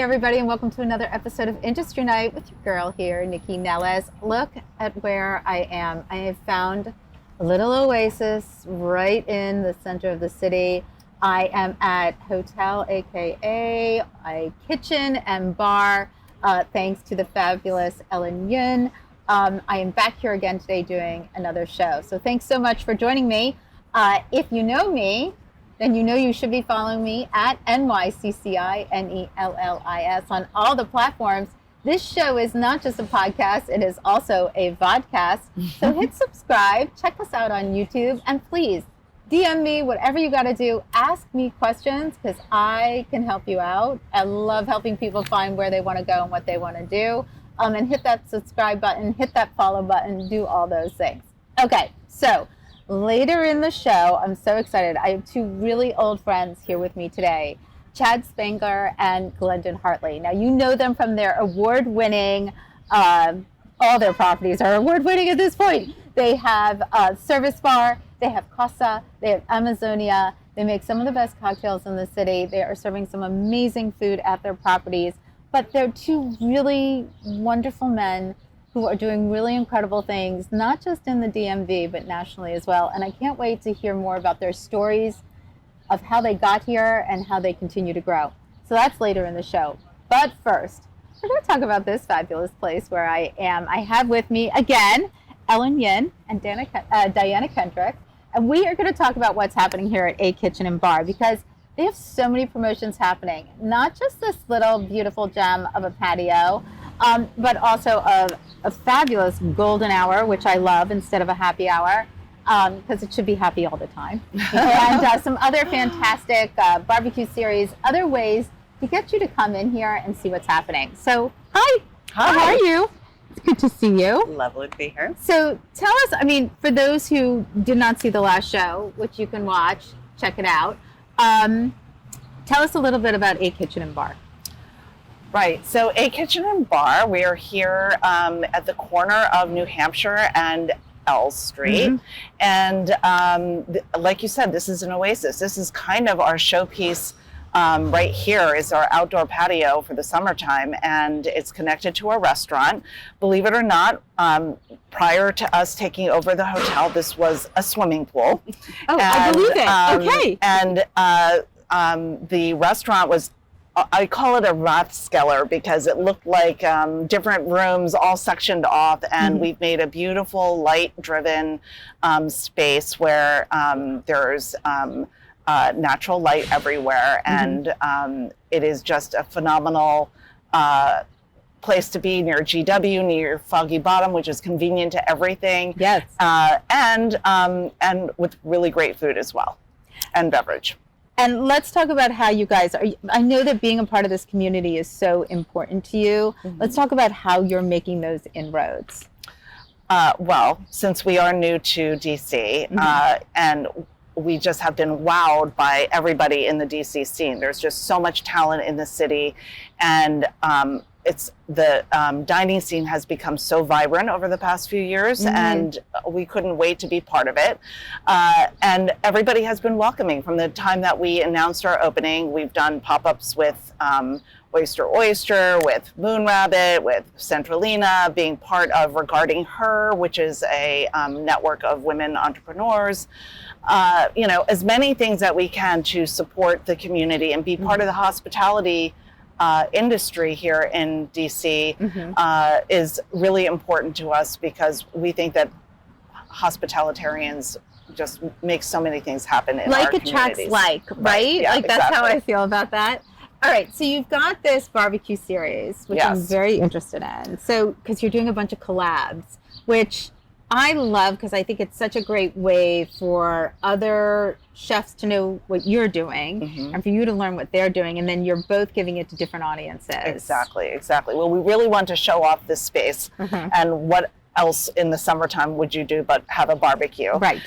everybody, and welcome to another episode of Industry Night with your girl here, Nycci Nellis. Look at where I am. I have found a little oasis right in the center of the city. I am at Hotel, aka a kitchen and bar, thanks to the fabulous Ellen Yin. I am back here again today doing another show. So thanks so much for joining me. If you know me, then you know you should be following me at NYCCINELLIS on all the platforms. This show is not just a podcast, it is also a vodcast. So hit subscribe, check us out on YouTube, and please DM me, whatever you got to do. Ask me questions because I can help you out. I love helping people find where they want to go and what they want to do. And hit that subscribe button, hit that follow button, do all those things. Okay, so later in the show, I'm so excited. I have two really old friends here with me today, Chad Spangler and Glendon Hartley. Now, you know them from their award-winning, all their properties are award-winning at this point. They have Service Bar, they have Casa, they have Amazonia. They make some of the best cocktails in the city. They are serving some amazing food at their properties. But they're two really wonderful men who are doing really incredible things, not just in the DMV, but nationally as well. And I can't wait to hear more about their stories of how they got here and how they continue to grow. So that's later in the show. But first, we're going to talk about this fabulous place where I am. I have with me, again, Ellen Yin and Diana Kendrick. And we are going to talk about what's happening here at a.kitchen+bar, because they have so many promotions happening. Not just this little beautiful gem of a patio, but also a fabulous golden hour, which I love, instead of a happy hour, because it should be happy all the time. And some other fantastic barbecue series, other ways to get you to come in here and see what's happening. So, hi. How are you? It's good to see you. Lovely to be here. So tell us, I mean, for those who did not see the last show, which you can watch, check it out. Tell us a little bit about a.kitchen+bar. Right. So a.kitchen+bar, we are here at the corner of New Hampshire and L Street. Mm-hmm. And like you said, this is an oasis. This is kind of our showpiece. Right here is our outdoor patio for the summertime, and it's connected to a restaurant. Believe it or not, prior to us taking over the hotel, this was a swimming pool. Oh, I believe it. Okay. And the restaurant was, I call it a Rathskeller, because it looked like different rooms all sectioned off, and we've made a beautiful light-driven space where there's natural light everywhere, and it is just a phenomenal place to be, near GW, near Foggy Bottom, which is convenient to everything. Yes. And with really great food as well, and beverage. And let's talk about how you guys are. I know that being a part of this community is so important to you. Let's talk about how you're making those inroads. Well, since we are new to DC, and we just have been wowed by everybody in the DC scene. There's just so much talent in the city, and it's the dining scene has become so vibrant over the past few years, and we couldn't wait to be part of it. And everybody has been welcoming from the time that we announced our opening. We've done pop-ups with Oyster, with Moon Rabbit, with Centralina, being part of Regarding Her, which is a network of women entrepreneurs. You know, as many things that we can to support the community and be part of the hospitality industry here in DC is really important to us, because we think that hospitalitarians just make so many things happen in our communities. Like attracts like, right? Yeah, like, that's how I feel about that. All right, so you've got this barbecue series, which I'm very interested in. So, because you're doing a bunch of collabs, which I love, because I think it's such a great way for other chefs to know what you're doing, and for you to learn what they're doing, and then you're both giving it to different audiences. Exactly. Well, we really want to show off this space, and what else in the summertime would you do but have a barbecue? Right.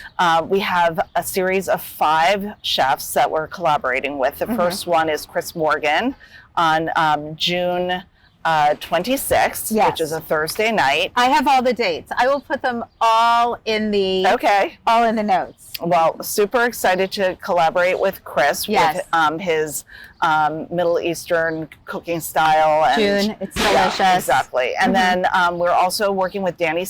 We have a series of 5 chefs that we're collaborating with. The first one is Chris Morgan on June 26th, which is a Thursday night. I have all the dates. I will put them all in the all in the notes. Well, super excited to collaborate with Chris with his Middle Eastern cooking style. And, June, it's delicious. Yeah, exactly. And then we're also working with Danny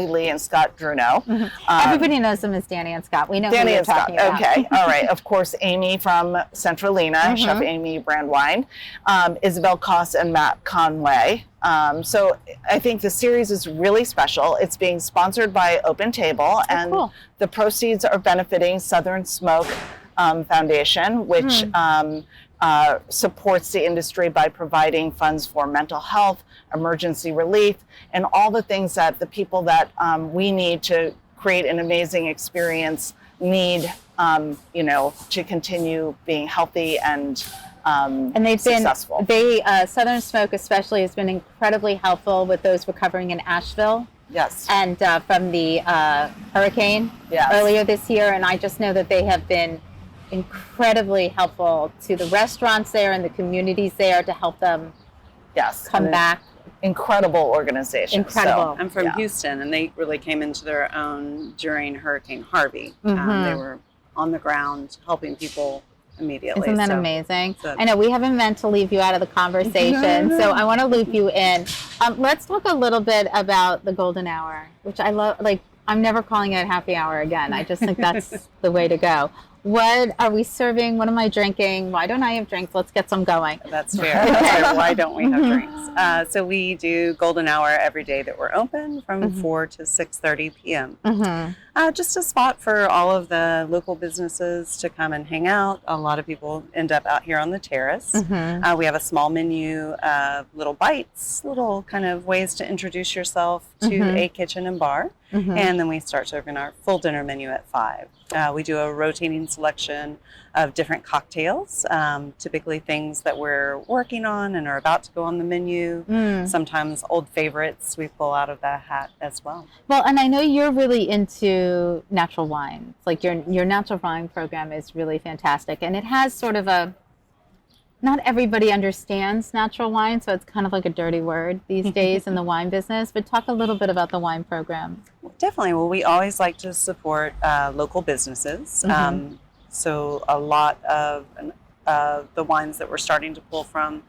Lee and Scott Bruno. Everybody knows them as Danny and Scott. We know Danny who you're and Scott. talking about. Okay, all right. Of course, Amy from Centralina, Chef Amy Brandwine, Isabel Koss and Matt Conway. So I think the series is really special. It's being sponsored by Open Table, and cool. the proceeds are benefiting Southern Smoke Foundation, which supports the industry by providing funds for mental health, emergency relief, and all the things that the people that we need to create an amazing experience need, to continue being healthy and they've successful. Southern Smoke especially has been incredibly helpful with those recovering in Asheville. Yes. And from the hurricane earlier this year. And I just know that they have been incredibly helpful to the restaurants there and the communities there to help them come back. Incredible organization. Incredible. So, I'm from Houston, and they really came into their own during Hurricane Harvey. They were on the ground helping people immediately. Isn't that amazing? I know we haven't meant to leave you out of the conversation, so I want to loop you in. Let's talk a little bit about the golden hour, which I love. Like, I'm never calling it happy hour again. I just think that's the way to go. What are we serving? What am I drinking? Why don't I have drinks? Let's get some going. That's fair. So why don't we have drinks? So we do golden hour every day that we're open from 4 to 6:30 p.m. Just a spot for all of the local businesses to come and hang out. A lot of people end up out here on the terrace. We have a small menu of little bites, little kind of ways to introduce yourself to a kitchen and bar. And then we start serving our full dinner menu at 5. We do a rotating selection of different cocktails, typically things that we're working on and are about to go on the menu. Sometimes old favorites we pull out of that hat as well. Well, and I know you're really into natural wine. Like your natural wine program is really fantastic, and it has sort of not everybody understands natural wine, so it's kind of like a dirty word these days in the wine business. But talk a little bit about the wine program. Definitely. Well, we always like to support local businesses. So a lot of the wines that we're starting to pull from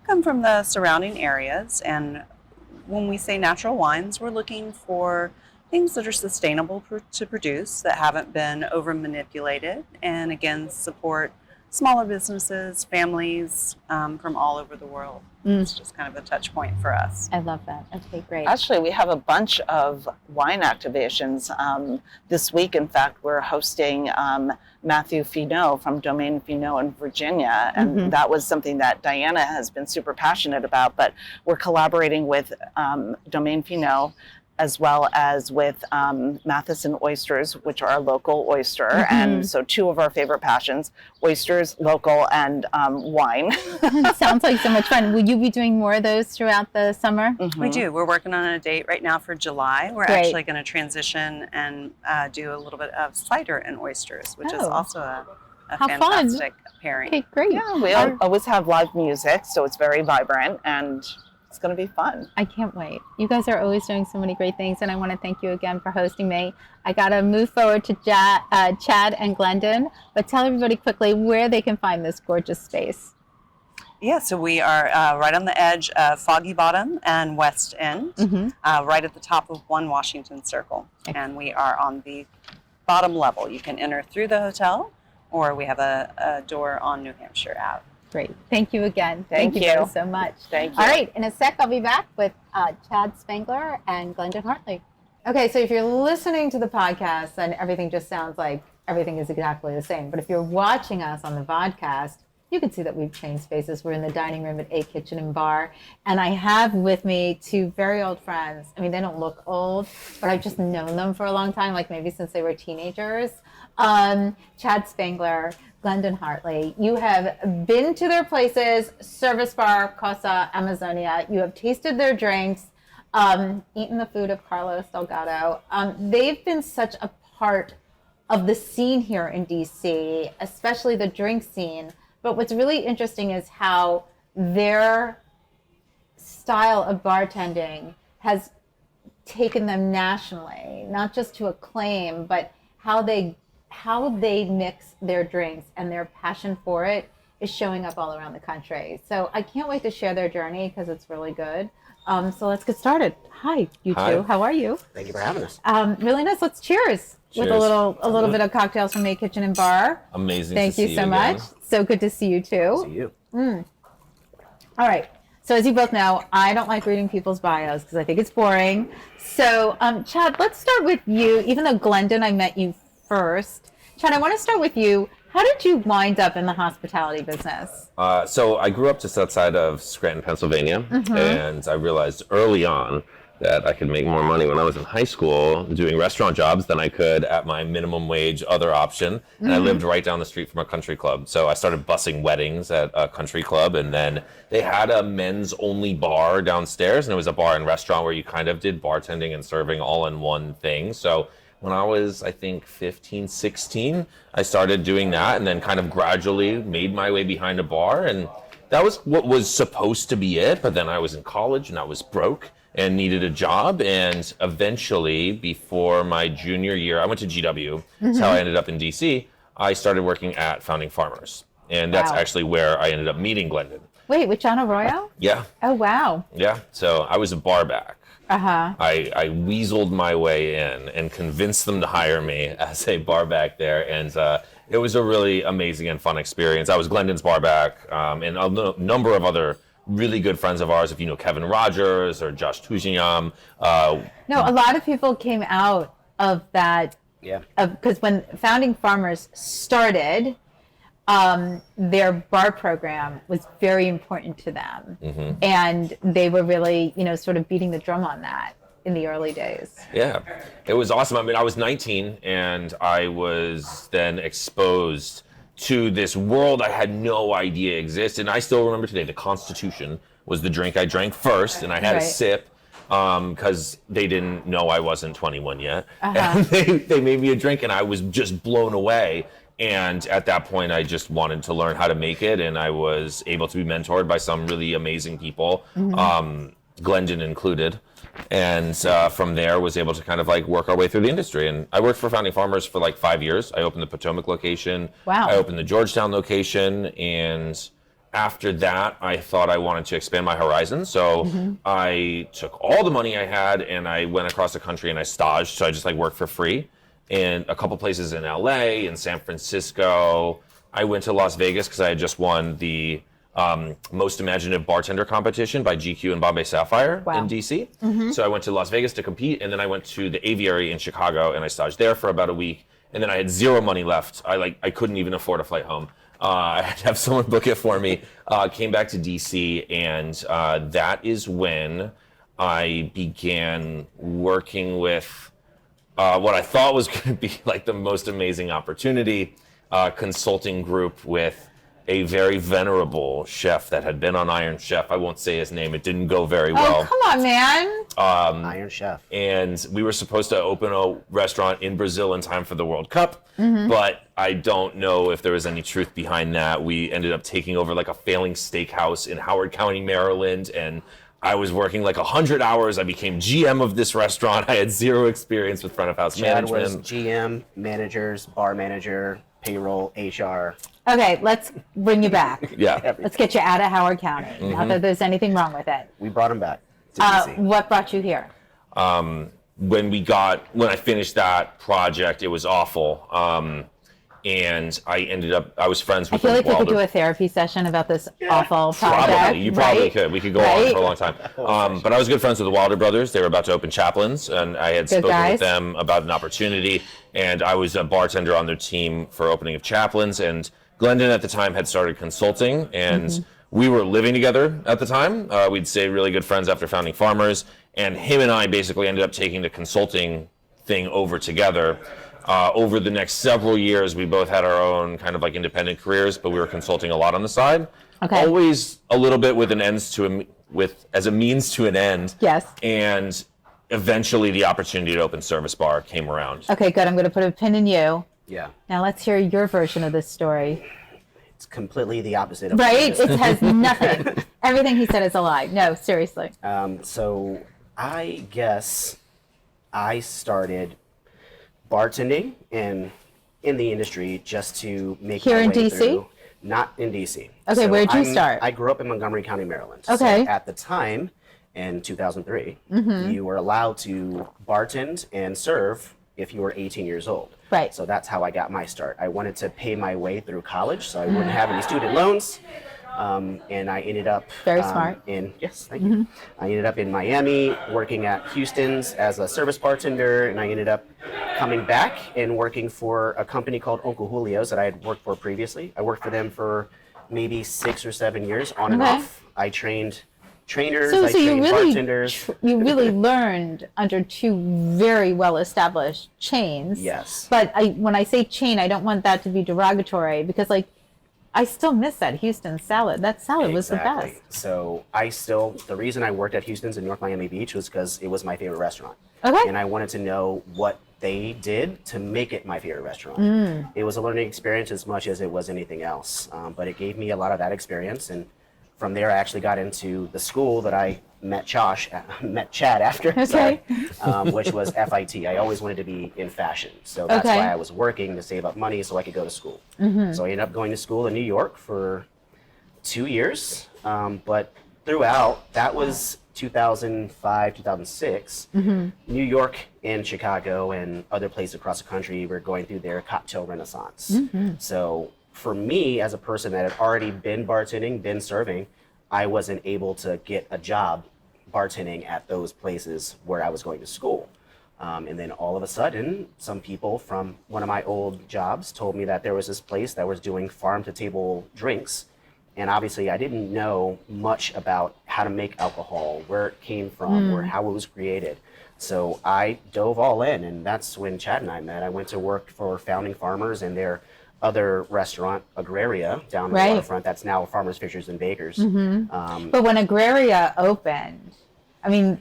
come from the surrounding areas. And when we say natural wines, we're looking for things that are sustainable to produce, that haven't been over manipulated, and again, support smaller businesses, families from all over the world. It's just kind of a touch point for us. I love that. Okay, great. Actually, we have a bunch of wine activations. This week, in fact, we're hosting Matthew Finot from Domaine Finot in Virginia. And that was something that Diana has been super passionate about. But we're collaborating with Domaine Finot as well as with Matheson Oysters, which are a local oyster. And so 2 of our favorite passions, oysters, local, and wine. Sounds like so much fun. Will you be doing more of those throughout the summer? We do. We're working on a date right now for July. We're actually going to transition and do a little bit of cider and oysters, which is also a fantastic pairing. Okay, great. Yeah, we always have live music, so it's very vibrant, and it's going to be fun. I can't wait. You guys are always doing so many great things, and I want to thank you again for hosting me. I got to move forward to Chad and Glendon, but tell everybody quickly where they can find this gorgeous space. Yeah, so we are right on the edge of Foggy Bottom and West End, right at the top of 1 Washington Circle. And we are on the bottom level. You can enter through the hotel, or we have a door on New Hampshire Ave. Great. Thank you again. Thank you both so much. Thank you. All right. In a sec, I'll be back with Chad Spangler and Glendon Hartley. Okay. So if you're listening to the podcast, then everything just sounds like everything is exactly the same. But if you're watching us on the vodcast, you can see that we've changed spaces. We're in the dining room at a.kitchen+bar. And I have with me 2 very old friends. I mean, they don't look old, but I've just known them for a long time, like maybe since they were teenagers. Chad Spangler, Glendon Hartley. You have been to their places, Service Bar, Casa, Amazonia. You have tasted their drinks, eaten the food of Carlos Delgado. They've been such a part of the scene here in DC, especially the drink scene. But what's really interesting is how their style of bartending has taken them nationally, not just to acclaim, but how they mix their drinks and their passion for it is showing up all around the country. So I can't wait to share their journey because it's really good. So let's get started. Hi, you Hi. two. How are you? Thank you for having us. Really nice. Let's cheers with a Cheers. little bit of cocktails from a.kitchen+bar. Amazing. Thank to you see so again. much. So good to see you too. See you. All right. So as you both know, I don't like reading people's bios because I think it's boring. So Chad, let's start with you. Even though Glendon, I met you first. Chad, I want to start with you. How did you wind up in the hospitality business? So I grew up just outside of Scranton, Pennsylvania, and I realized early on that I could make more money when I was in high school doing restaurant jobs than I could at my minimum wage other option. And I lived right down the street from a country club. So I started bussing weddings at a country club, and then they had a men's only bar downstairs, and it was a bar and restaurant where you kind of did bartending and serving all in one thing. So when I was, I think, 15, 16, I started doing that and then kind of gradually made my way behind a bar. And that was what was supposed to be it. But then I was in college and I was broke and needed a job. And eventually, before my junior year, I went to GW. That's how I ended up in DC. I started working at Founding Farmers. And that's Wow. actually where I ended up meeting Glendon. Wait, with John Arroyo? Yeah, Oh, wow. yeah. So I was a bar back. Uh-huh. I weaseled my way in and convinced them to hire me as a barback there, and it was a really amazing and fun experience. I was Glendon's barback, and a number of other really good friends of ours. If you know Kevin Rogers or Josh Tujiyam, No, a lot of people came out of that yeah, because when Founding Farmers started, their bar program was very important to them. And they were really, sort of beating the drum on that in the early days. yeah, it was awesome. I mean, I was 19, and I was then exposed to this world I had no idea existed. And I still remember today, the Constitution was the drink I drank first, and I had Right. a sip because they didn't know I wasn't 21 yet. And they made me a drink, and I was just blown away. And at that point, I just wanted to learn how to make it, and I was able to be mentored by some really amazing people, Glendon included. And from there, was able to kind of like work our way through the industry. And I worked for Founding Farmers for like 5 years. I opened the Potomac location. Wow. I opened the Georgetown location, and after that, I thought I wanted to expand my horizons. So I took all the money I had, and I went across the country and I staged. So I just like worked for free in a couple places in LA, in San Francisco. I went to Las Vegas because I had just won the Most Imaginative Bartender competition by GQ and Bombay Sapphire Wow. in DC. So I went to Las Vegas to compete, and then I went to the Aviary in Chicago, and I staged there for about a week. And then I had zero money left. I couldn't even afford a flight home. I had to have someone book it for me. Came back to DC, and that is when I began working with what I thought was going to be like the most amazing opportunity, consulting group with a very venerable chef that had been on Iron Chef. I won't say his name. It didn't go very well. Oh, come on, man. Iron Chef. And we were supposed to open a restaurant in Brazil in time for the World Cup, but I don't know if there was any truth behind that. We ended up taking over like a failing steakhouse in Howard County, Maryland, and I was working like 100 hours. I became GM of this restaurant. I had zero experience with front of house Chad management. was GM, managers, bar manager, payroll, HR. Okay, let's bring you back. Yeah. Let's get you out of Howard County. Not that there's anything wrong with it. We brought him back to DC. What brought you here? When I finished that project, it was awful. And I was friends I with feel like we could Wilder. do a therapy session about this awful project. Probably. You probably right? could. We could go on Right? for a long time. But I was good friends with the Wilder brothers. They were about to open Chaplin's, and I had spoken guys. with them about an opportunity. And I was a bartender on their team for opening of Chaplin's. And Glendon at the time had started consulting, and we were living together at the time. We'd stayed really good friends after Founding Farmers. And him and I basically ended up taking the consulting thing over together. Over the next several years, we both had our own kind of like independent careers, but we were consulting a lot on the side. Okay. Always a little bit with as a means to an end. Yes. And eventually the opportunity to open Service Bar came around. Okay, good. I'm going to put a pin in you. Yeah, Now let's hear your version of this story. it's completely the opposite of Right? It has nothing. Everything he said is a lie. No, seriously. So I guess I started bartending in the industry just to make Here my in way DC? through. Not in DC. Okay, So where'd you start? I grew up in Montgomery County, Maryland. Okay. So at the time, in 2003, Mm-hmm. you were allowed to bartend and serve if you were 18 years old. Right. So that's how I got my start. I wanted to pay my way through college so I wouldn't have any student loans. And I ended up Very smart. Yes, thank you. I ended up in Miami working at Houston's as a service bartender, and I ended up coming back and working for a company called Uncle Julio's that I had worked for previously. I worked for them for maybe 6 or 7 years on and Okay. off. I trained trainers, So I you trained really bartenders. you really learned under two very well established chains. Yes. But when I say chain, I don't want that to be derogatory, because like I still miss that Houston salad. That salad was the best. So the reason I worked at Houston's in North Miami Beach was because it was my favorite restaurant. Okay. And I wanted to know what they did to make it my favorite restaurant. It was a learning experience as much as it was anything else. But it gave me a lot of that experience. And from there, I actually got into the school that I met Chad after, Okay. sorry, which was FIT. I always wanted to be in fashion. So that's Okay. why I was working to save up money so I could go to school. So I ended up going to school in New York for 2 years. But throughout, that was 2005, 2006, New York and Chicago and other places across the country were going through their cocktail renaissance. So for me, as a person that had already been bartending, been serving, I wasn't able to get a job bartending at those places where I was going to school. And then all of a sudden, some people from one of my old jobs told me that there was this place that was doing farm-to-table drinks. And obviously, I didn't know much about how to make alcohol, where it came from, or how it was created. So I dove all in, and that's when Chad and I met. I went to work for Founding Farmers and their other restaurant, Agraria, down in the waterfront. That's now Farmers, Fishers, and Bakers. But when Agraria opened, I mean,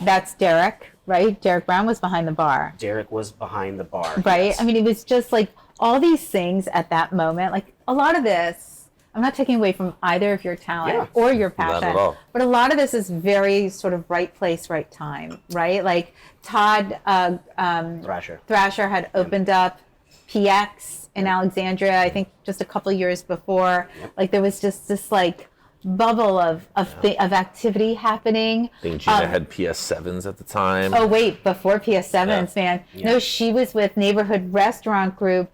that's Derek, right? Derek Brown was behind the bar. Derek was behind the bar. Right? Yes. I mean, it was just like all these things at that moment. Like a lot of this, I'm not taking away from either of your talent Yeah. or your passion. Not at all. But a lot of this is very sort of right place, right time, right? Like Todd Thrasher. had opened up PX in Alexandria, I think just a couple years before. Like there was just this like bubble of activity happening. I think Gina had PS7s at the time. Oh wait, before PS7s, man. Yeah. No, she was with Neighborhood Restaurant Group.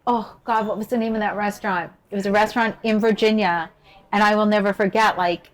Oh God, what was the name of that restaurant? It was a restaurant in Virginia, and I will never forget. Like,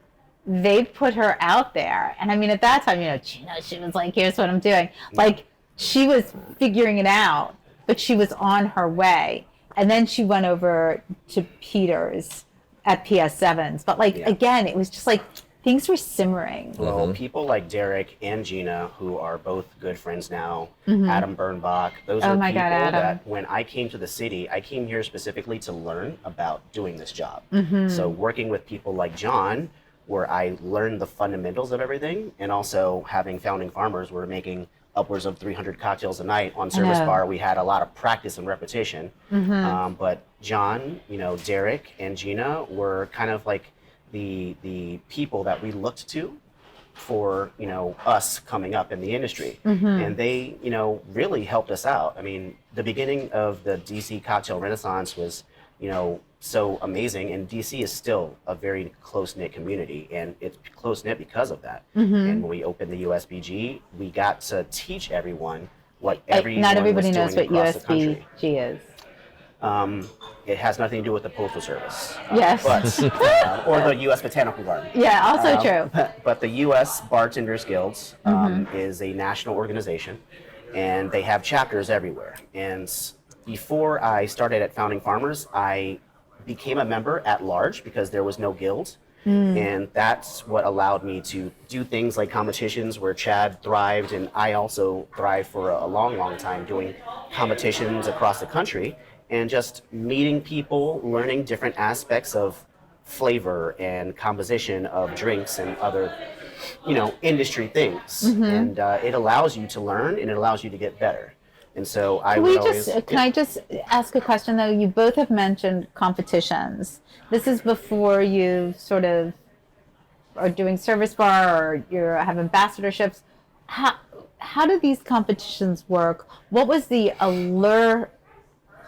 they put her out there, and I mean, at that time, Gina, she was like, "Here's what I'm doing." Like, she was figuring it out, but she was on her way, and then she went over to Peter's at PS7s. But like again, it was just like things were simmering. Well, people like Derek and Gina, who are both good friends now, Adam Bernbach, those are my people God, Adam. that when I came to the city, I came here specifically to learn about doing this job. So working with people like John, where I learned the fundamentals of everything, and also having Founding Farmers, we're making upwards of 300 cocktails a night on Service Bar. We had a lot of practice and repetition. But John, Derek and Gina were kind of like the people that we looked to for us coming up in the industry, and they really helped us out. I mean, the beginning of the DC cocktail renaissance was so amazing, and DC is still a very close-knit community, and it's close-knit because of that. And when we opened the USBG, we got to teach everyone what everyone Not everybody was knows doing what across the country. USBG is. It has nothing to do with the Postal Service. Yes. But, or the U.S. Botanical Garden. Yeah, also true. But the U.S. Bartenders Guilds is a national organization, and they have chapters everywhere. And before I started at Founding Farmers, I became a member at large because there was no guild. And that's what allowed me to do things like competitions where Chad thrived, and I also thrived for a long, long time doing competitions across the country and just meeting people, learning different aspects of flavor and composition of drinks and other, industry things. And it allows you to learn, and it allows you to get better. And so Can I just ask a question though? You both have mentioned competitions. This is before you sort of are doing Service Bar or you have ambassadorships. How do these competitions work? What was the allure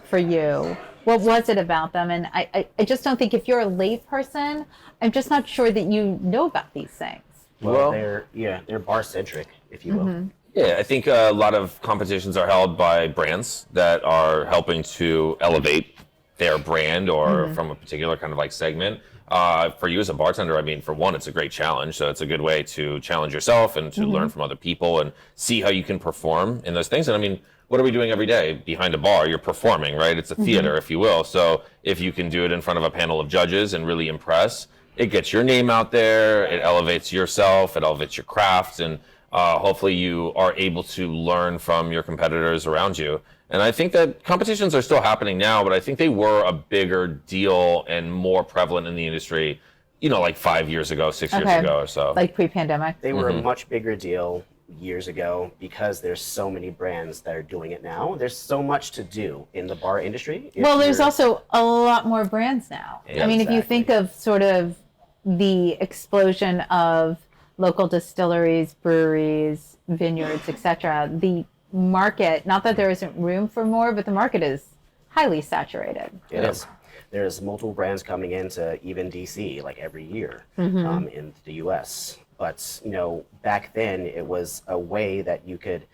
for you What was it about them? And I just don't think if you're a lay person, I'm just not sure that you know about these things. Well, they're bar centric, if you will. Yeah, I think a lot of competitions are held by brands that are helping to elevate their brand or from a particular kind of like segment. For you as a bartender, I mean, for one, it's a great challenge. So it's a good way to challenge yourself and to learn from other people and see how you can perform in those things. And I mean, what are we doing every day behind a bar? You're performing, right? It's a theater, if you will. So if you can do it in front of a panel of judges and really impress, it gets your name out there. It elevates yourself. It elevates your craft. And hopefully you are able to learn from your competitors around you. And I think that competitions are still happening now, but I think they were a bigger deal and more prevalent in the industry, you know, like 5 years ago, 6 years ago or so. Like pre-pandemic? They were a much bigger deal years ago because there's so many brands that are doing it now. There's so much to do in the bar industry. Well, there's also a lot more brands now. Yeah, I mean, if you exactly. think of sort of the explosion of local distilleries, breweries, vineyards, etc., the market, not that there isn't room for more, but the market is highly saturated. It is. There's multiple brands coming into even DC like every year in the US. But, you know, back then it was a way that you could,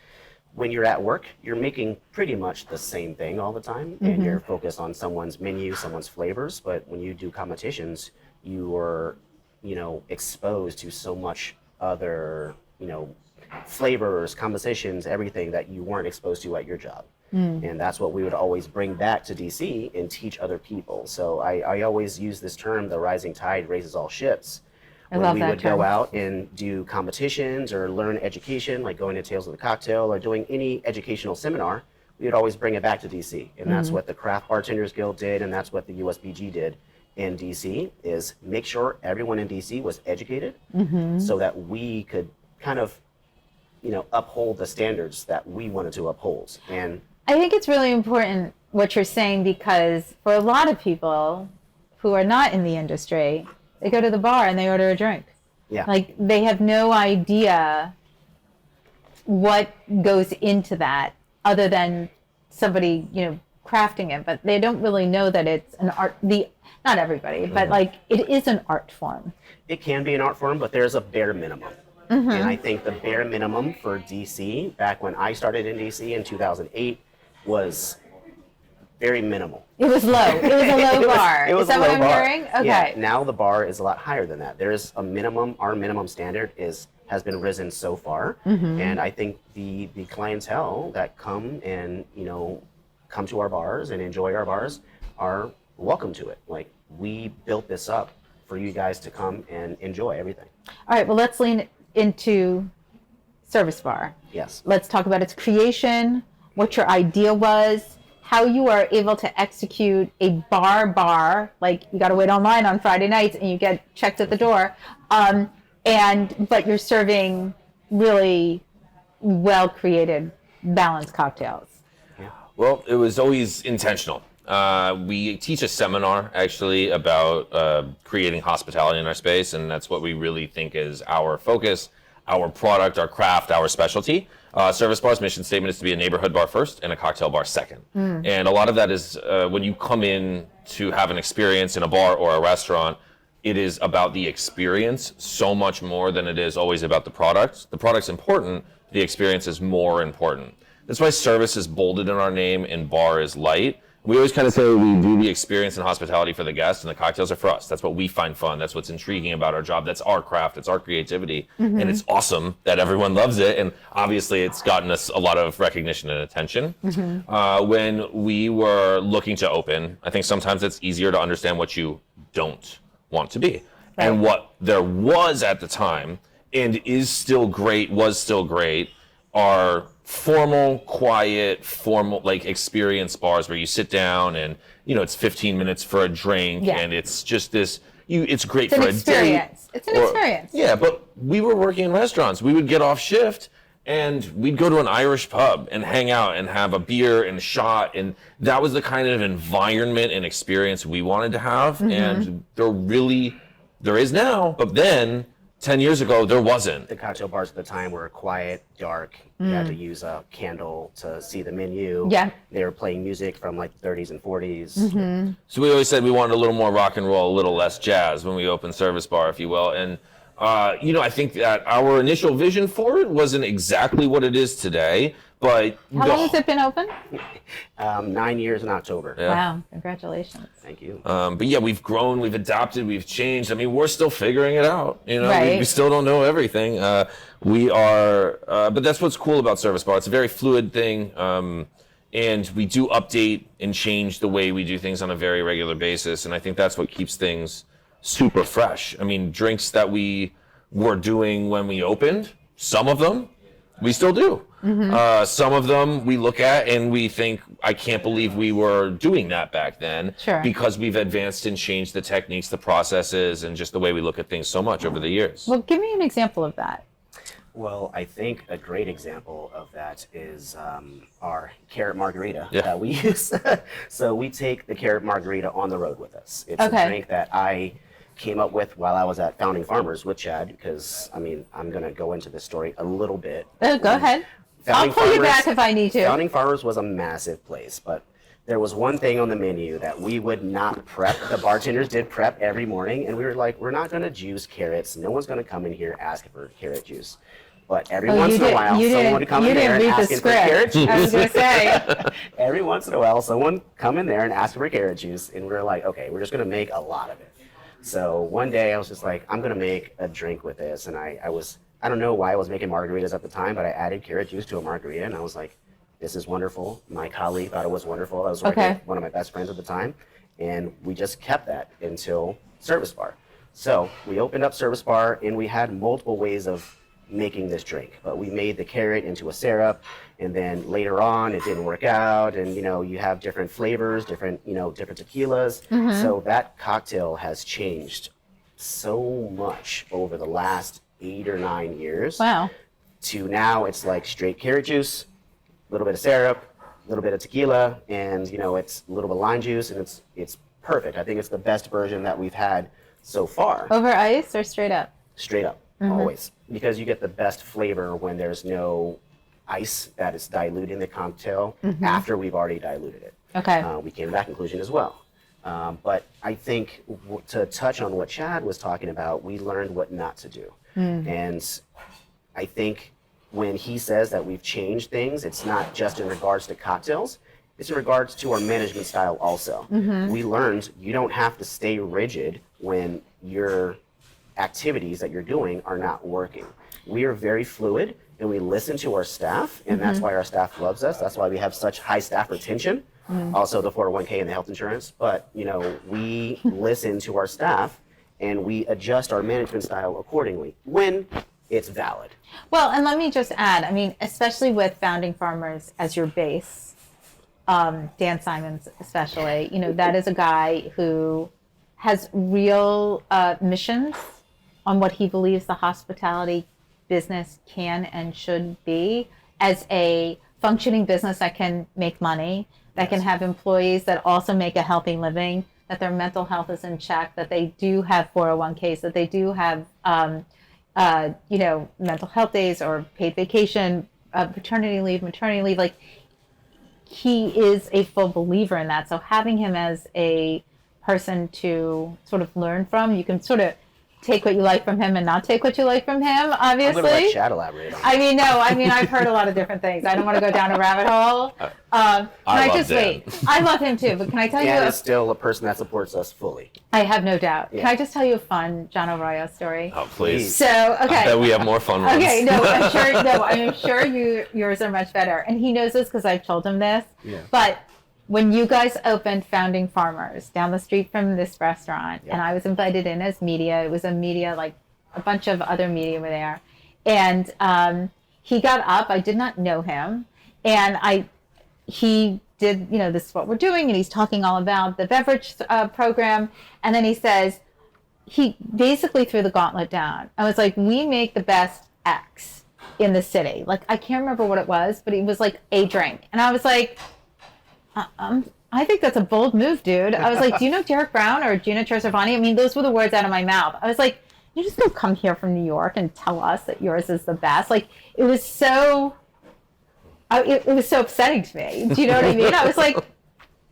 when you're at work, you're making pretty much the same thing all the time and you're focused on someone's menu, someone's flavors. But when you do competitions, you are, you know, exposed to so much other, you know, flavors, compositions, everything that you weren't exposed to at your job. And that's what we would always bring back to DC and teach other people. So I always use this term, the rising tide raises all ships. When we would go out and do competitions or learn education, like going to Tales of the Cocktail or doing any educational seminar, we would always bring it back to DC. And that's what the Craft Bartenders Guild did, and that's what the USBG did in DC, is make sure everyone in DC was educated so that we could kind of, you know, uphold the standards that we wanted to uphold. And I think it's really important what you're saying, because for a lot of people who are not in the industry, they go to the bar and they order a drink. yeah, Like, they have no idea what goes into that other than somebody, you know, crafting it, but they don't really know that it's an art. Not everybody, but like, it is an art form. it can be an art form, but there's a bare minimum. And I think the bare minimum for DC, back when I started in DC in 2008, was very minimal. It was low. It was a low bar. It was Is that a what low I'm bar. hearing? Okay. Yeah, now the bar is a lot higher than that. There is a minimum. Our minimum standard has been risen so far, and I think the clientele that come and, you know, come to our bars and enjoy our bars are welcome to it. Like, we built this up for you guys to come and enjoy everything. All right. Well, let's lean into Service Bar. Yes. Let's talk about its creation, what your idea was, how you are able to execute a bar, like you got to wait online on Friday nights and you get checked at the door, but you're serving really well-created, balanced cocktails. Well, it was always intentional. We teach a seminar actually about creating hospitality in our space, and that's what we really think is our focus, our product, our craft, our specialty. Service Bar's mission statement is to be a neighborhood bar first and a cocktail bar second. And a lot of that is when you come in to have an experience in a bar or a restaurant, it is about the experience so much more than it is always about the product. The product's important, the experience is more important. That's why service is bolded in our name and bar is light. We always kind of say we do the experience and hospitality for the guests, and the cocktails are for us. That's what we find fun. That's what's intriguing about our job. That's our craft. It's our creativity. And it's awesome that everyone loves it. And obviously, it's gotten us a lot of recognition and attention. When we were looking to open, I think sometimes it's easier to understand what you don't want to be. And what there was at the time, and is still great, was still great, are formal, quiet, like experience bars where you sit down and, you know, it's 15 minutes for a drink and it's just this, it's great for a date. It's an experience. Yeah, but we were working in restaurants. We would get off shift and we'd go to an Irish pub and hang out and have a beer and a shot. And that was the kind of environment and experience we wanted to have. And there is now, but then 10 years ago, there wasn't. The cocktail bars at the time were quiet, dark. You had to use a candle to see the menu. Yeah. They were playing music from like the 30s and 40s. So we always said we wanted a little more rock and roll, a little less jazz when we opened Service Bar, if you will. And, I think that our initial vision for it wasn't exactly what it is today, but... How long has it been open? 9 years in October. Yeah. Wow, congratulations. Thank you. But yeah, we've grown, we've adapted, we've changed. I mean, we're still figuring it out. Right. We still don't know everything. But that's what's cool about Service Bar. It's a very fluid thing. And we do update and change the way we do things on a very regular basis. And I think that's what keeps things super fresh. I mean, drinks that we were doing when we opened, some of them we still do. Some of them we look at and we think, I can't believe we were doing that back then. Sure. Because we've advanced and changed the techniques, the processes, and just the way we look at things so much over the years. Well, give me an example of that. Well, I think a great example of that is our carrot margarita Yeah. that we use. So we take the carrot margarita on the road with us. It's Okay. a drink that I came up with while I was at Founding Farmers with Chad, because, I mean, I'm going to go into this story a little bit. Oh, go ahead. I'll Founding pull you Farmers- back if I need to. Founding Farmers was a massive place, but there was one thing on the menu that we would not prep. The bartenders did prep every morning, and we were like, we're not going to juice carrots. No one's going to come in here asking for carrot juice. But every once in a while, someone would come in there and ask for carrot juice. I was going to say. Every once in a while, someone come in there and ask for carrot juice, and we were like, okay, we're just going to make a lot of it. So one day I was just like, I'm going to make a drink with this, and I don't know why I was making margaritas at the time, but I added carrot juice to a margarita, and I was like, this is wonderful. My colleague thought it was wonderful. I was working with one of my best friends at the time, and we just kept that until Service Bar. So we opened up Service Bar, and we had multiple ways of making this drink, but we made the carrot into a syrup, and then later on it didn't work out, and you have different flavors, different tequilas. So that cocktail has changed so much over the last 8 or 9 years. Wow. To now it's like straight carrot juice, a little bit of syrup, a little bit of tequila, and it's a little bit of lime juice, and it's perfect. I think it's the best version that we've had so far. Over ice or straight up? Straight up, always, because you get the best flavor when there's no ice that is diluting the cocktail after we've already diluted it. Okay. We came to that conclusion as well. But I think to touch on what Chad was talking about, we learned what not to do. And I think when he says that we've changed things, it's not just in regards to cocktails, it's in regards to our management style also. We learned you don't have to stay rigid when your activities that you're doing are not working. We are very fluid, and we listen to our staff, and that's why our staff loves us. That's why we have such high staff retention. Also the 401k and the health insurance. But we listen to our staff, and we adjust our management style accordingly when it's valid. Well, and let me just add, I mean, especially with Founding Farmers as your base, Dan Simons especially, that is a guy who has real missions on what he believes the hospitality business can and should be as a functioning business that can make money, that can have employees that also make a healthy living, that their mental health is in check, that they do have 401ks, that they do have, mental health days or paid vacation, paternity leave, maternity leave. Like, he is a full believer in that. So having him as a person to sort of learn from, you can sort of take what you like from him and not take what you like from him, obviously. I'm going to let Chad elaborate on that. I've heard a lot of different things. I don't want to go down a rabbit hole. I love him too, but can I tell Dan you? is still a person that supports us fully. I have no doubt. Yeah. Can I just tell you a fun John Arroyo story? Oh, please. So, okay. I bet we have more fun ones. Okay, I'm sure yours are much better. And he knows this because I've told him this. Yeah. But when you guys opened Founding Farmers down the street from this restaurant, and I was invited in as media, it was a media, like a bunch of other media were there. And he got up, I did not know him, and he did, this is what we're doing, and he's talking all about the beverage program. And then he says, he basically threw the gauntlet down. I was like, we make the best X in the city. Like, I can't remember what it was, but it was like a drink. And I was like, I think that's a bold move, dude. I was like, do you know Derek Brown or Gina Chersavani? I mean, those were the words out of my mouth. I was like, you just don't come here from New York and tell us that yours is the best. Like, it was so, it was so upsetting to me. Do you know what I mean? I was like,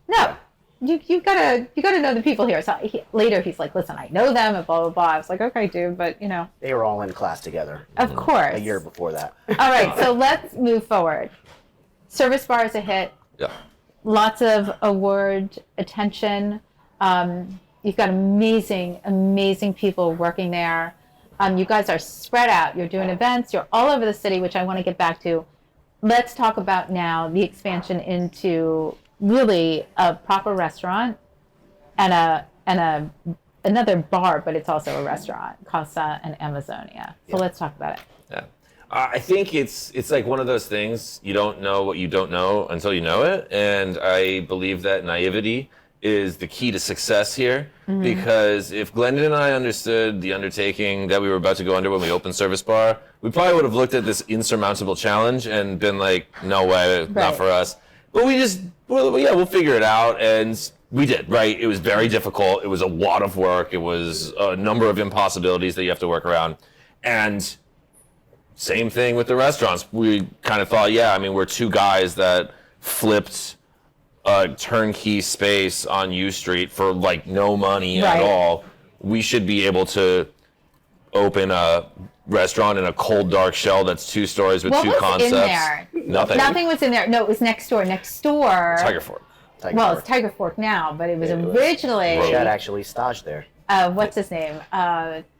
no, you gotta know the people here. So later he's like, listen, I know them and blah, blah, blah. I was like, okay, dude, but you know. They were all in class together. Of course. A year before that. All right, so let's move forward. Service bar is a hit. Yeah. Lots of award attention. You've got amazing, amazing people working there. You guys are spread out. You're doing events. You're all over the city, which I want to get back to. Let's talk about now the expansion into really a proper restaurant and another bar, but it's also a restaurant, Casa and Amazonia. So let's talk about it. Yeah. I think it's like one of those things, you don't know what you don't know until you know it. And I believe that naivety is the key to success here, because if Glendon and I understood the undertaking that we were about to go under when we opened Service Bar, we probably would have looked at this insurmountable challenge and been like, no way, not for us. But we'll figure it out. And we did, right? It was very difficult. It was a lot of work. It was a number of impossibilities that you have to work around. And same thing with the restaurants. We kind of thought, we're two guys that flipped a turnkey space on U Street for like no money at all. We should be able to open a restaurant in a cold, dark shell that's 2 stories with 2 concepts. What was in there? Nothing was in there. No, it was next door. Next door. Tiger Fork. It's Tiger Fork now, but it was originally. Chad actually staged there. What's his name?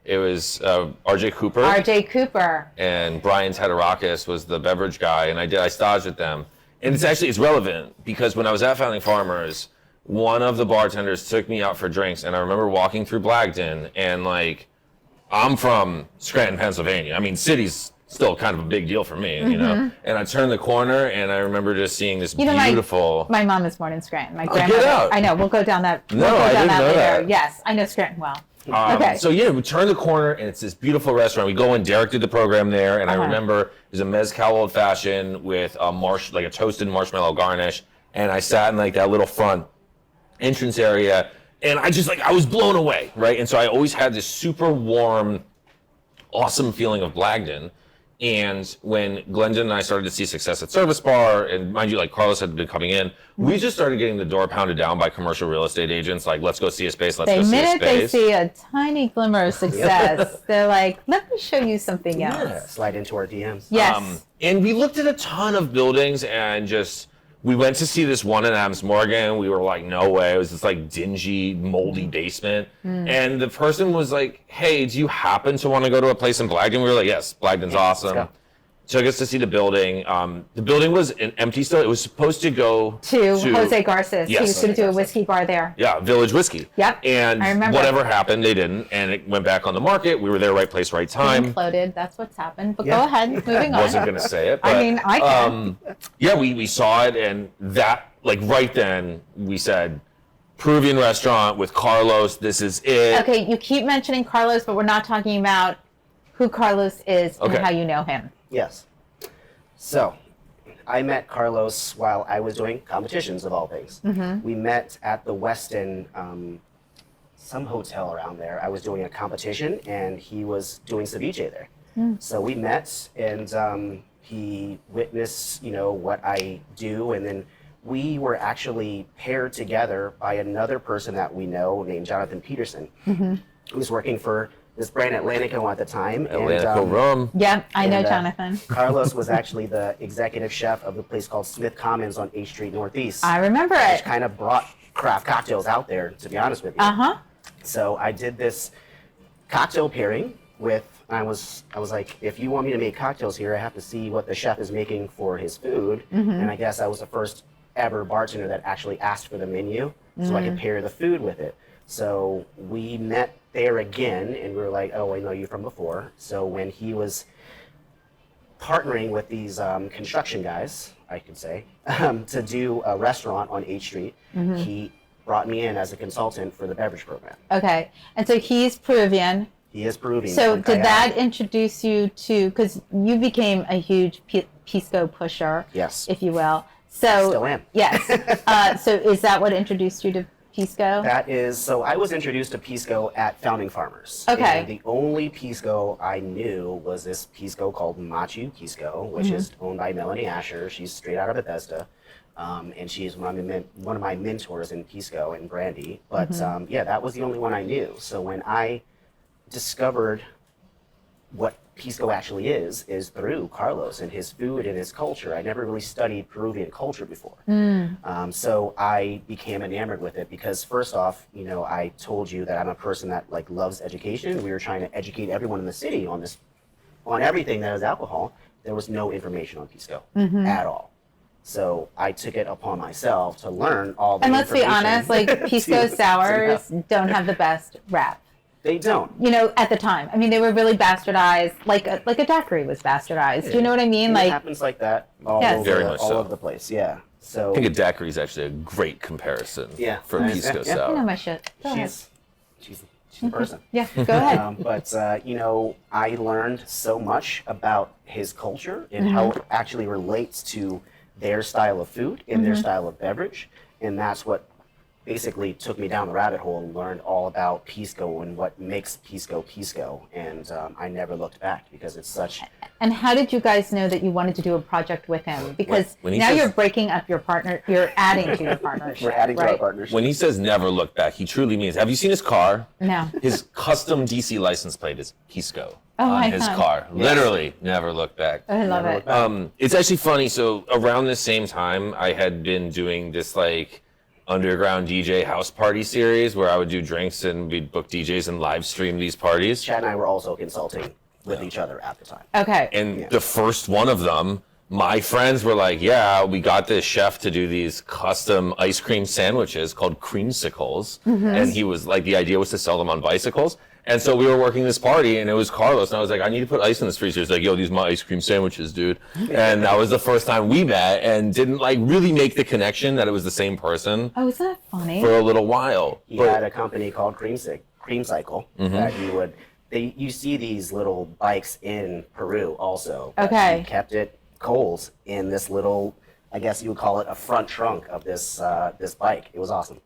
It was R.J. Cooper. R.J. Cooper. And Brian Tatarakis was the beverage guy, and I staged with them. And it's relevant because when I was at Founding Farmers, one of the bartenders took me out for drinks, and I remember walking through Blagden, and like, I'm from Scranton, Pennsylvania. I mean, city's still kind of a big deal for me, you know? And I turned the corner, and I remember just seeing this beautiful... My mom is born in Scranton. My grandmother... Get out. I know, we'll go down that, I didn't know later. that. Yes, I know Scranton well. Okay. So we turn the corner, and it's this beautiful restaurant. We go in, Derek did the program there, and I remember it was a mezcal old fashioned with a toasted marshmallow garnish, and I sat in like that little front entrance area, and I was blown away, right? And so I always had this super warm, awesome feeling of Blagden. And when Glendon and I started to see success at Service Bar, and mind you, like Carlos had been coming in, we just started getting the door pounded down by commercial real estate agents. Like, let's go see a space. The minute they see a tiny glimmer of success, they're like, let me show you something else. Slide into our DMs. Yes. And we looked at a ton of buildings, and we went to see this one in Adams Morgan. We were like, no way. It was this like dingy, moldy basement. And the person was like, hey, do you happen to want to go to a place in Blagden? We were like, yes, Blagden's awesome. Took us to see the building. The building was empty still. It was supposed to go to Jose Garces. Yes. He was going to do a whiskey bar there. Yeah, Village Whiskey. Yep. And I remember. Whatever happened, they didn't. And it went back on the market. We were there, right place, right time. Imploded. That's what's happened. But go ahead. Moving on. I wasn't going to say it. But, I can. We saw it. And that, like right then, we said, Peruvian restaurant with Carlos. This is it. Okay, you keep mentioning Carlos, but we're not talking about who Carlos is and how you know him. Yes. So, I met Carlos while I was doing competitions, of all things. We met at the Westin, some hotel around there. I was doing a competition, and he was doing ceviche there. So we met, and he witnessed, what I do, and then we were actually paired together by another person that we know named Jonathan Peterson, who was working for this brand Atlantico at the time. Atlantico Rum. Yeah, I know Jonathan. Carlos was actually the executive chef of the place called Smith Commons on 8th Street Northeast. I remember it. Which kind of brought craft cocktails out there, to be honest with you. So I did this cocktail pairing with, I was like, if you want me to make cocktails here, I have to see what the chef is making for his food. And I guess I was the first ever bartender that actually asked for the menu so I could pair the food with it. So we met there again, and we were like, oh, I know you from before. So when he was partnering with these construction guys, I could say, to do a restaurant on 8th Street, he brought me in as a consultant for the beverage program. Okay, and so he's Peruvian. He is Peruvian. So did that introduce you to, because you became a huge Pisco pusher, yes, if you will. So still am. Yes. So is that what introduced you to Pisco? That is, so I was introduced to Pisco at Founding Farmers. Okay. And the only Pisco I knew was this Pisco called Machu Pisco, which is owned by Melanie Asher. She's straight out of Bethesda. And she's one of my mentors in Pisco and brandy. But yeah, that was the only one I knew. So when I discovered what Pisco actually is through Carlos and his food and his culture. I never really studied Peruvian culture before. So I became enamored with it because first off, you know, I told you that I'm a person that like loves education. We were trying to educate everyone in the city on everything that is alcohol. There was no information on Pisco at all. So I took it upon myself to learn all the And let's be information. honest, like Pisco sours don't have the best rap. They don't. You know, at the time. I mean, they were really bastardized, like a daiquiri was bastardized. Do you know what I mean? And Like, it happens like that all Yes. over, Very much all so. over the place. Yeah. So I think a daiquiri is actually a great comparison for Yeah, Pisco yeah. sour. you know my shit. Go ahead. she's a person. Yeah, go ahead. But you know, I learned so much about his culture and how it actually relates to their style of food and their style of beverage, and that's what basically took me down the rabbit hole and learned all about Pisco and what makes Pisco Pisco, and I never looked back because it's such. And how did you guys know that you wanted to do a project with him? Because When he now says- you're breaking up your partner, you're adding to your partnership. We're adding to our right? partnership. When he says never look back, he truly means. Have you seen his car? No. His custom DC license plate is Pisco Oh my on his God. car. Literally, never look back. I love Never it. look back. It's actually funny. So around the same time, I had been doing this like underground DJ house party series where I would do drinks and we'd book DJs and live stream these parties. Chad and I were also consulting with each other at the time. Okay. And the first one of them, my friends were like, yeah, we got this chef to do these custom ice cream sandwiches called creamsicles. And he was like, the idea was to sell them on bicycles. And so we were working this party and it was Carlos. And I was like, I need to put ice in this freezer. He's like, yo, these are my ice cream sandwiches, dude. And that was the first time we met and didn't like really make the connection that it was the same person Oh, isn't that funny? for a little while. He had a company called Creamcycle that you see these little bikes in Peru also. but Okay. He kept it Coles in this little, I guess you would call it a front trunk of this this bike. It was awesome.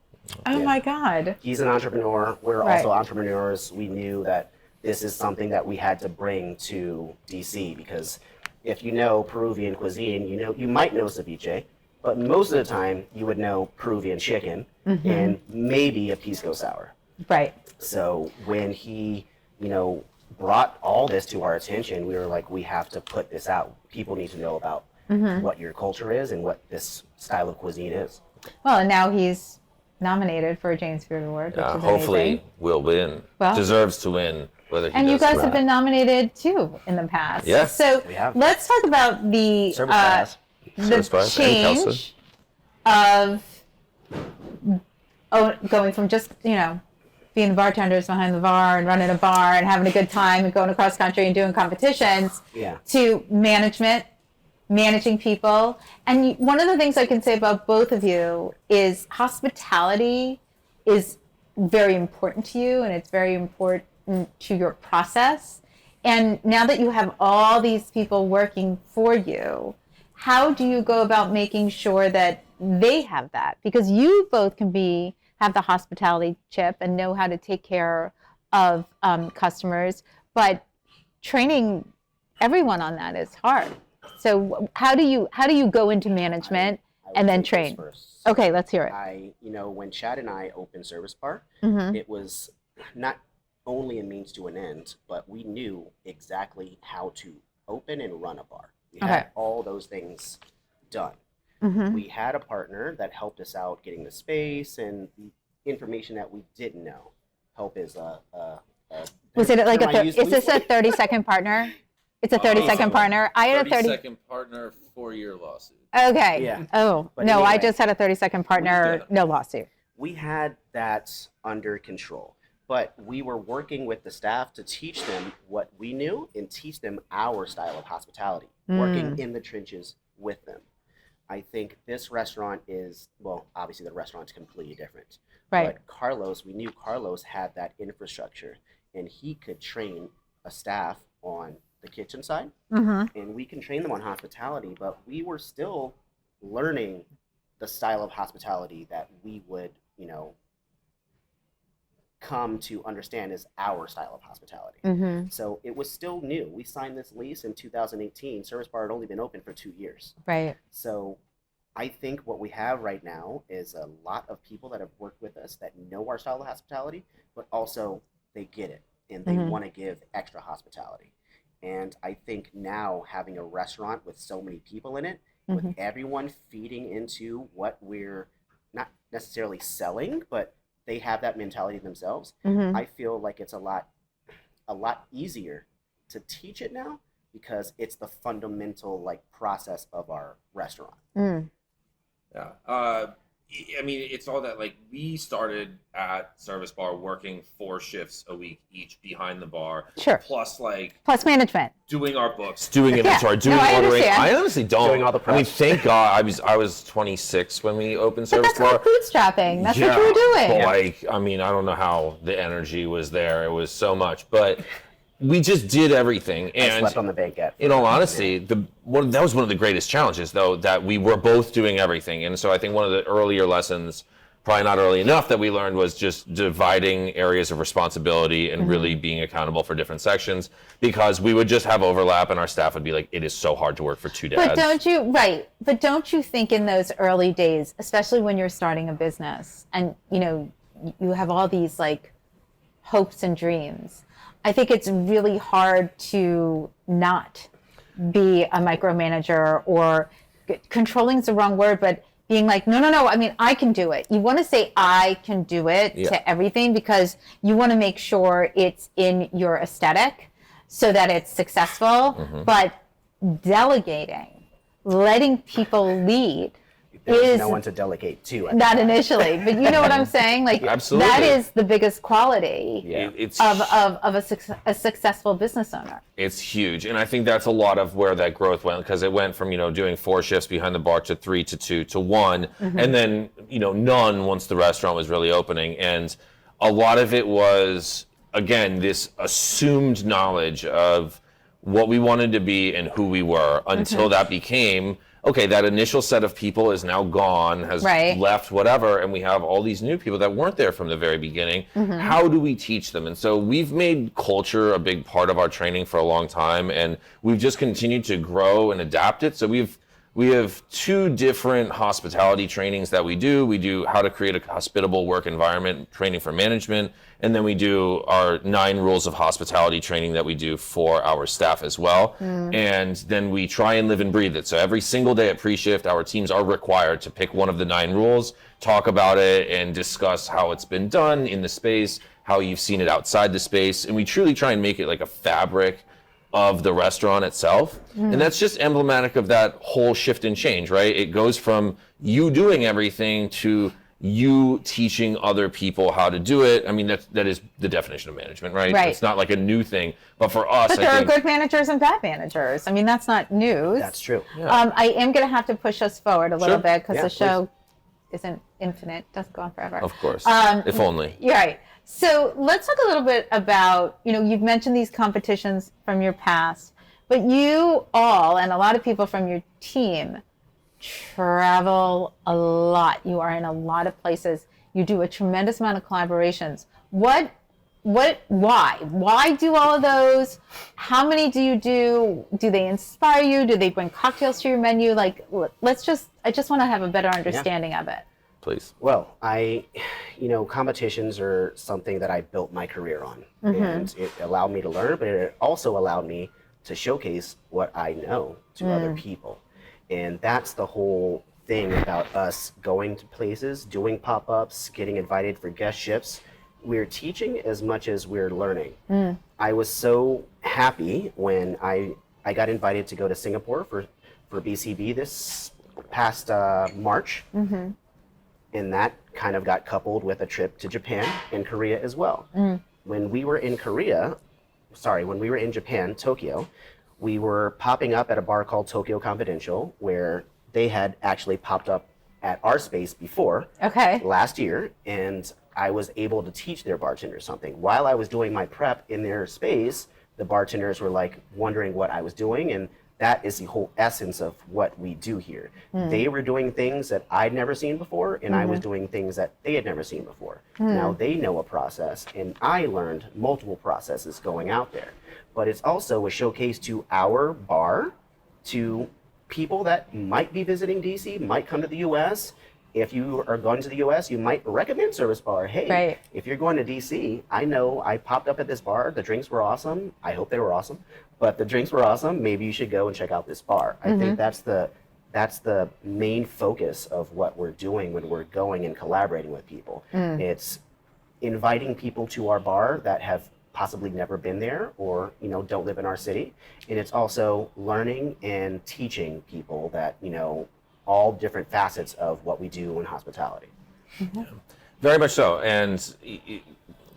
Oh my God. He's an entrepreneur. We're Right. also entrepreneurs. We knew that this is something that we had to bring to DC because if you know Peruvian cuisine, you might know ceviche, but most of the time you would know Peruvian chicken and maybe a pisco sour. Right. So when he, brought all this to our attention, we were like, we have to put this out. People need to know about what your culture is and what this style of cuisine is. Well, and now he's nominated for a James Beard Award, which is Hopefully amazing. we'll win. Well- Deserves to win. Whether he And you does or guys have not. been nominated too in the past. Yes, So we have. let's talk about the Service prize. Service prize and change of going from just being the bartenders behind the bar and running a bar and having a good time and going across country and doing competitions Yeah. to managing people. And one of the things I can say about both of you is hospitality is very important to you and it's very important to your process. And now that you have all these people working for you, how do you go about making sure that they have that? Because you both can have the hospitality chip and know how to take care of customers, but training everyone on that is hard. So how do you go into management I would and then take this train? first. Okay, let's hear it. When Chad and I opened Service Bar, Mm-hmm. it was not only a means to an end, but we knew exactly how to open and run a bar. We Okay. had all those things done. Mm-hmm. We had a partner that helped us out getting the space and the information that we didn't know. Help is Was it like term I use is this a loosely. 30-second partner? It's a 30-second partner. I had a 30. partner, 4-year lawsuit. Okay. Yeah. Oh, But no, I anyway. just had a 30-second partner, Yeah. no lawsuit. We had that under control, but we were working with the staff to teach them what we knew and teach them our style of hospitality, working in the trenches with them. I think this restaurant is, well, obviously the restaurant's completely different. Right. But we knew Carlos had that infrastructure and he could train a staff on the kitchen side Mm-hmm. and we can train them on hospitality, but we were still learning the style of hospitality that we would, come to understand is our style of hospitality. So it was still new. We signed this lease in 2018. Service Bar had only been open for 2 years. Right. So I think what we have right now is a lot of people that have worked with us that know our style of hospitality, but also they get it and they want to give extra hospitality. And I think now having a restaurant with so many people in it, with everyone feeding into what we're not necessarily selling, but they have that mentality themselves, I feel like it's a lot easier to teach it now because it's the fundamental like process of our restaurant. Yeah. I mean, it's all that, like, we started at Service Bar working 4 shifts a week each behind the bar. Sure. Plus, like, Plus management. doing our books, doing inventory, doing I ordering. understand. I honestly don't. Doing all the I mean, prep. thank God I was 26 when we opened But Service that's Bar. called bootstrapping. That's what you were doing. But like, I mean, I don't know how the energy was there. It was so much, but we just did everything. I And slept on the banquette. in all honesty, that was one of the greatest challenges, though, that we were both doing everything. And so I think one of the earlier lessons, probably not early enough, that we learned was just dividing areas of responsibility and really being accountable for different sections, because we would just have overlap and our staff would be like, it is so hard to work for 2 dads. But don't you think in those early days, especially when you're starting a business and, you know, you have all these like hopes and dreams, I think it's really hard to not be a micromanager, or controlling is the wrong word, but being like, no, I mean, I can do it. You want to say I can do it to everything because you want to make sure it's in your aesthetic so that it's successful. But delegating, letting people lead, There's no one to delegate to. not initially, but you know what I'm saying? Like, Absolutely. that is the biggest quality It's of a successful business owner. It's huge. And I think that's a lot of where that growth went, because it went from, doing 4 shifts behind the bar to 3 to 2 to 1, and then, none once the restaurant was really opening. And a lot of it was, again, this assumed knowledge of what we wanted to be and who we were, until that became, okay, that initial set of people is now gone, has left, whatever, and we have all these new people that weren't there from the very beginning. How do we teach them? And so we've made culture a big part of our training for a long time, and we've just continued to grow and adapt it. So we have 2 different hospitality trainings that we do. We do how to create a hospitable work environment training for management, and then we do our 9 rules of hospitality training that we do for our staff as well. And then we try and live and breathe it. So every single day at pre-shift, our teams are required to pick one of the 9 rules, talk about it, and discuss how it's been done in the space, how you've seen it outside the space. And we truly try and make it like a fabric of the restaurant itself. And that's just emblematic of that whole shift and change, right? It goes from you doing everything to you teaching other people how to do it. I mean, that is the definition of management, right? It's not like a new thing. But for us, But there are good managers and bad managers. I mean, that's not news. That's true. I am going to have to push us forward a little bit because Yeah, the show isn't infinite, doesn't go on forever. Of course, if only. You're right. So let's talk a little bit about, you've mentioned these competitions from your past, but you all, and a lot of people from your team, travel a lot. You are in a lot of places. You do a tremendous amount of collaborations. Why? Why do all of those? How many do you do? Do they inspire you? Do they bring cocktails to your menu? Like, I just want to have a better understanding of it. Please. Well, competitions are something that I built my career on, and it allowed me to learn, but it also allowed me to showcase what I know to other people. And that's the whole thing about us going to places, doing pop-ups, getting invited for guest ships. We're teaching as much as we're learning. I was so happy when I got invited to go to Singapore for BCB this past March. And that kind of got coupled with a trip to Japan and Korea as well. When we were in Japan, Tokyo, we were popping up at a bar called Tokyo Confidential, where they had actually popped up at our space before last year, and I was able to teach their bartenders something. While I was doing my prep in their space, the bartenders were like wondering what I was doing, and that is the whole essence of what we do here. They were doing things that I'd never seen before, and I was doing things that they had never seen before. Now they know a process, and I learned multiple processes going out there. But it's also a showcase to our bar, to people that might be visiting DC, might come to the US. If you are going to the US, you might recommend Service Bar. Hey, if you're going to DC, I know I popped up at this bar. The drinks were awesome. I hope they were awesome, but the drinks were awesome. Maybe you should go and check out this bar. I think that's the main focus of what we're doing when we're going and collaborating with people. It's inviting people to our bar that have possibly never been there or don't live in our city, and it's also learning and teaching people that all different facets of what we do in hospitality. Very much so. And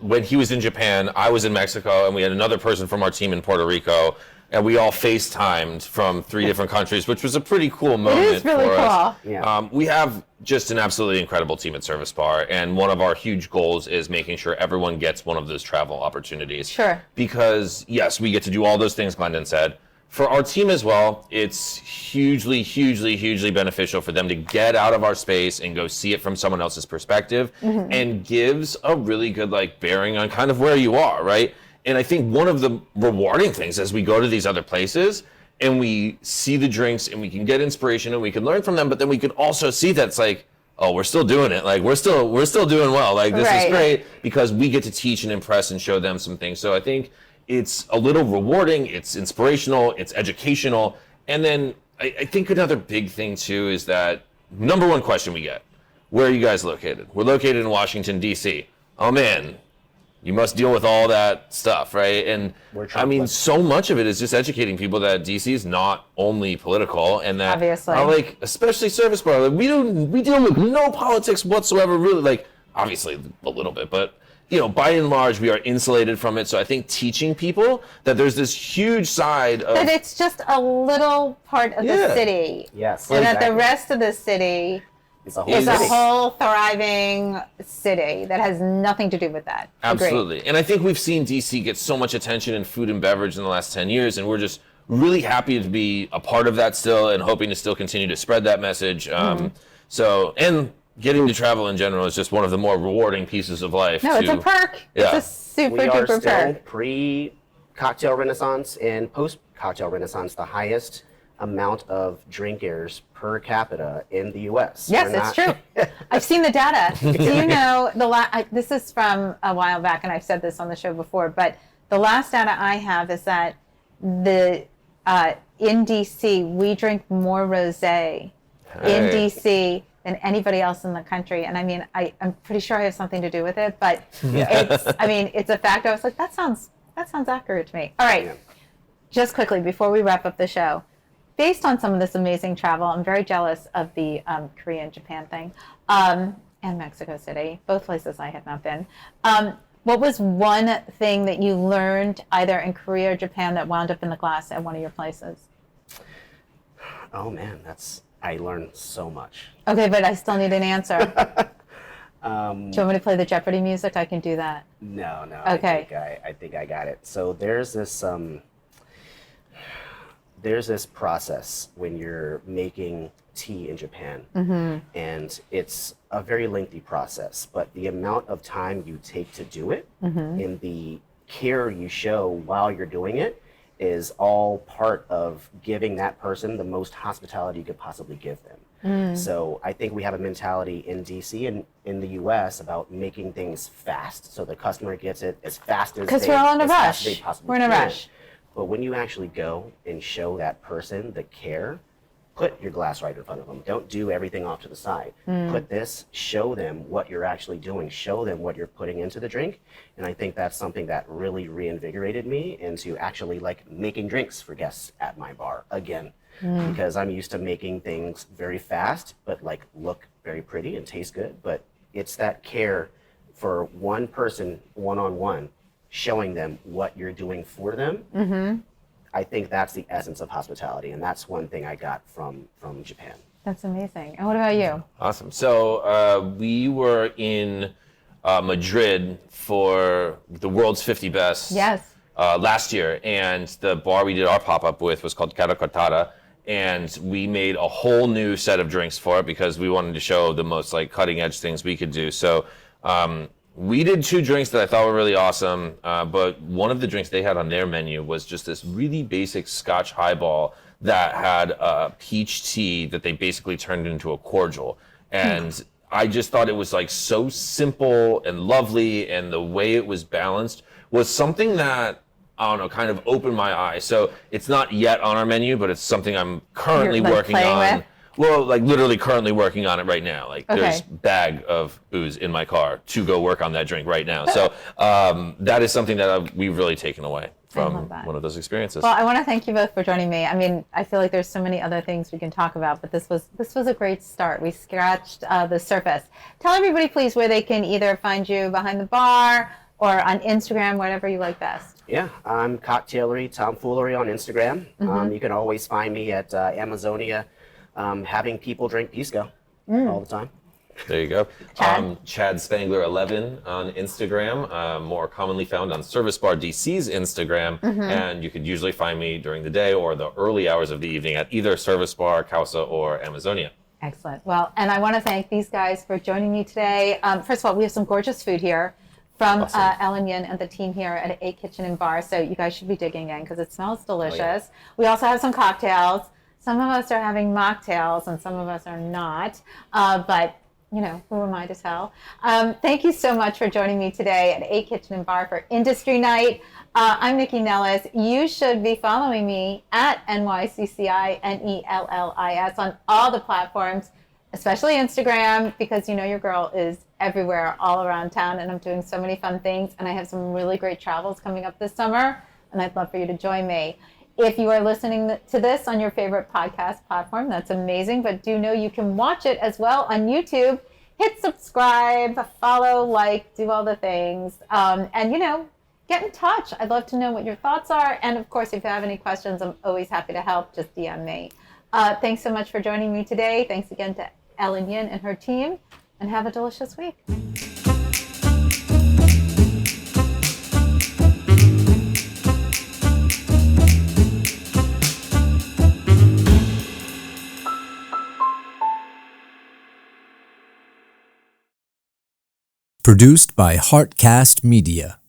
when he was in Japan, I was in Mexico, and we had another person from our team in Puerto Rico, and we all FaceTimed from 3 different countries, which was a pretty cool moment It is really for cool. us. Yeah. We have just an absolutely incredible team at Service Bar, and one of our huge goals is making sure everyone gets one of those travel opportunities. Sure. Because, yes, we get to do all those things Glendon said. For our team as well, it's hugely, hugely, hugely beneficial for them to get out of our space and go see it from someone else's perspective, and gives a really good bearing on kind of where you are, right? And I think one of the rewarding things as we go to these other places and we see the drinks and we can get inspiration and we can learn from them, but then we can also see that it's oh, we're still doing it. We're still doing well. This is great because we get to teach and impress and show them some things. So I think it's a little rewarding, it's inspirational, it's educational. And then I think another big thing too is that number one question we get, where are you guys located? We're located in Washington, DC. Oh man, you must deal with all that stuff, right? And I mean, so much of it is just educating people that DC is not only political, and that Obviously. Especially Service Bar, we deal with no politics whatsoever, really. Obviously a little bit, but by and large, we are insulated from it. So I think teaching people that there's this huge side of That it's just a little part of the city. Yes. And that the rest of the city is a whole is a city. whole thriving city that has nothing to do with that. Absolutely. And I think we've seen DC get so much attention in food and beverage in the last 10 years, and we're just really happy to be a part of that still and hoping to still continue to spread that message. And getting to travel in general is just one of the more rewarding pieces of life. No, it's a perk. Yeah. It's a super We are duper still perk. pre-cocktail renaissance and post-cocktail renaissance, the highest amount of drinkers per capita in the U.S. Yes, it's true. I've seen the data. Do you know this is from a while back, and I've said this on the show before, but the last data I have is that in DC we drink more rosé in DC than anybody else in the country. And I mean, I'm pretty sure I have something to do with it, but it's a fact. I was like, that sounds accurate to me. All right. Yeah. Just quickly, before we wrap up the show, based on some of this amazing travel, I'm very jealous of the Korea and Japan thing, and Mexico City, both places I have not been. What was one thing that you learned either in Korea or Japan that wound up in the glass at one of your places? Oh man, I learned so much. Okay, but I still need an answer. Do you want me to play the Jeopardy music? I can do that. No. Okay. I think I got it. So there's this process when you're making tea in Japan, and it's a very lengthy process. But the amount of time you take to do it and the care you show while you're doing it is all part of giving that person the most hospitality you could possibly give them. So I think we have a mentality in DC and in the US about making things fast so the customer gets it as fast as Because we're all in a as fast as rush. they possibly We're in a can. rush. But when you actually go and show that person the care, put your glass right in front of them. Don't do everything off to the side. Put this, show them what you're actually doing, show them what you're putting into the drink. And I think that's something that really reinvigorated me into actually making drinks for guests at my bar again. Because I'm used to making things very fast, but look very pretty and taste good. But it's that care for one person, one-on-one, showing them what you're doing for them. I think that's the essence of hospitality, and that's one thing I got from Japan. That's amazing. And what about you? Awesome. So we were in Madrid for the world's 50 best. Yes. last year, and the bar we did our pop-up with was called Cara Cortada, and we made a whole new set of drinks for it because we wanted to show the most like cutting edge things we could do. So we did 2 drinks that I thought were really awesome, but one of the drinks they had on their menu was just this really basic Scotch highball that had peach tea that they basically turned into a cordial. And I just thought it was like so simple and lovely, and the way it was balanced was something that, I don't know, kind of opened my eyes. So it's not yet on our menu, but it's something I'm currently working on. Well, like literally currently working on it right now. Like there's a bag of booze in my car to go work on that drink right now. So that is something that we've really taken away from one of those experiences. Well, I want to thank you both for joining me. I mean, I feel like there's so many other things we can talk about, but this was a great start. We scratched the surface. Tell everybody, please, where they can either find you behind the bar or on Instagram, whatever you like best. Yeah, I'm Cocktailery Tomfoolery on Instagram. You can always find me at Amazonia, having people drink Pisco all the time. There you go. Chad Spangler 11 on Instagram, more commonly found on Service Bar DC's Instagram, and you could usually find me during the day or the early hours of the evening at either Service Bar, Causa, or Amazonia. Excellent. Well, and I want to thank these guys for joining me today. First of all, we have some gorgeous food here from Ellen Yin and the team here at a.kitchen+bar, so you guys should be digging in because it smells delicious. Oh, yeah. We also have some cocktails. Some of us are having mocktails and some of us are not, but you know, who am I to tell? Thank you so much for joining me today at a.kitchen+bar for Industry Night. I'm Nycci Nellis. You should be following me at NYCCINELLIS on all the platforms, especially Instagram, because you know your girl is everywhere all around town, and I'm doing so many fun things, and I have some really great travels coming up this summer, and I'd love for you to join me. If you are listening to this on your favorite podcast platform, that's amazing, but do know you can watch it as well on YouTube. Hit subscribe, follow, like, do all the things, and you know, get in touch. I'd love to know what your thoughts are, and of course, if you have any questions, I'm always happy to help. Just DM me. Thanks so much for joining me today. Thanks again to Ellen Yin and her team, and have a delicious week. Produced by Heartcast Media.